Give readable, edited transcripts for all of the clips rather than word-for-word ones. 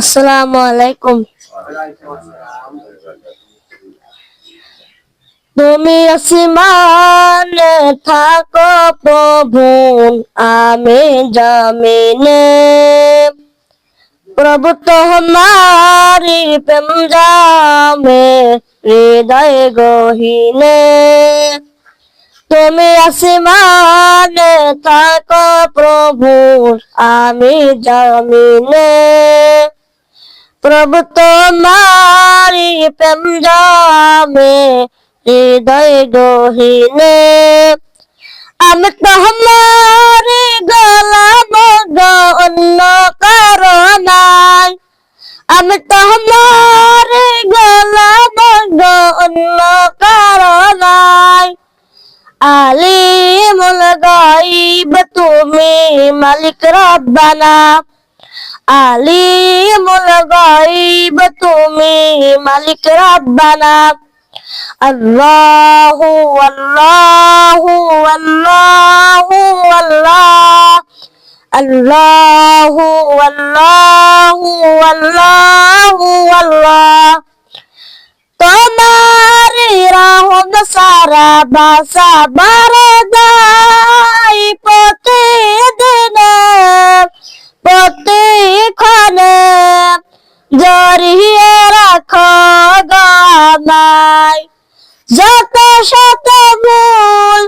আসসালামু আলাইকুম। তুমি আসমানে থাকো প্রভু, আমি জমিনে। প্রভু তোমারি প্রেম জামে হৃদয় গহীনে। তুমি আসমানে থাকো প্রভু, আমি জমিনে। প্রভু তোমারি প্রেম জামে হৃদয় গহীনে। আমি তোমারি গোলাম গো, অন্য কারো নাই। আমি তোমারি গোলাম গো, অন্য কারো নাই। আলিমুল গায়ব তুমি মালিক রব্বানা। আলিমুল গায়ব তুমি মালিক রব্বানা। আল্লাহু আল্লাহু আল্লাহু আল্লাহ। আল্লাহু আল্লাহু আল্লাহু আল্লাহ। তোমারি রহম সারা বাসা বারদাই প্রতিদিনে প্রতিক্ষণে জড়িয়ে রাখো গো আমায়। যত শত ভুল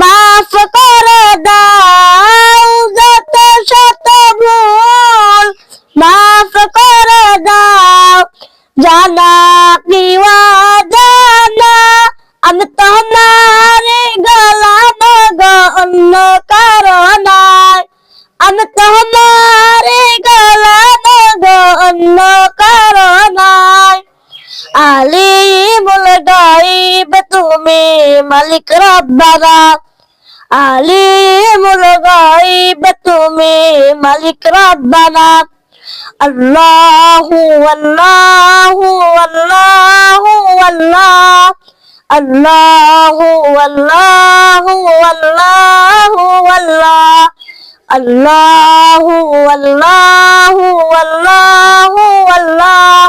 মাফ করে দাও, যত শত ভুল মাফ করে দাও। জানা কি অজানা আমি তোমারি গোলাম গো, অন্য কারো নাই। আমি তোমারি গোলাম গো, অন্য কারো নাই। আলিমুল গায়ব তুমি মালিক রব্বানা। আলিমুল গায়ব তুমি মালিক রব্বানা। আল্লাহু আল্লাহু আল্লাহু আল্লাহ। আল্লাহু আল্লাহু আল্লাহু আল্লাহ। আল্লাহু আল্লাহু আল্লাহু আল্লাহ।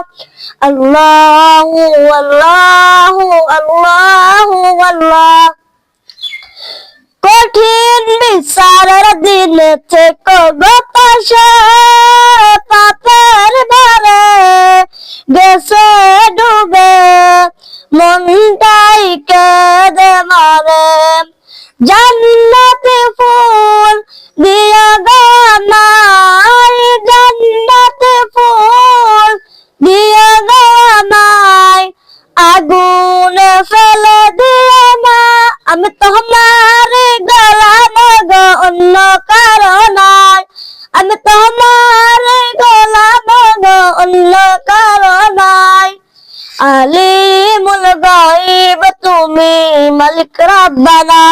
আল্লাহু আল্লাহু আল্লাহু আল্লাহ। কঠিন বিচারের দিনে থেকো গো পাশে, পাপের ভারে গেছে ডুবে মনটাই কেঁদে মরে। জান্নাতি ফুল দিয়া গো আমায়, জান্নাতি ফুল দিয়া গো আমায়। আগুনে ফেলে দিও না, আমি তোমারি গোলাম গো, অন্য কারো নাই। আমি তোমারি গোলাম গো, অন্য কারো নাই। আলিমুল গায়ব তুমি মালিক রব্বানা।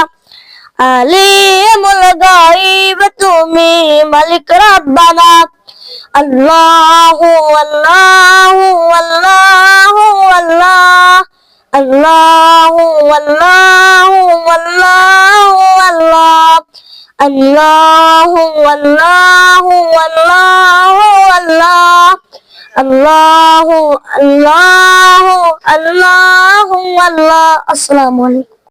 আলিমুল গায়ব তুমি মালিক রব্বানা। আল্লাহু আল্লাহু আল্লাহু আল্লাহ। আল্লাহু আল্লাহু আল্লাহু আল্লাহ। আল্লাহু আল্লাহু আল্লাহু আল্লাহ। আল্লাহু আল্লাহু আল্লাহু আল্লাহ। আসসালামু আলাইকুম।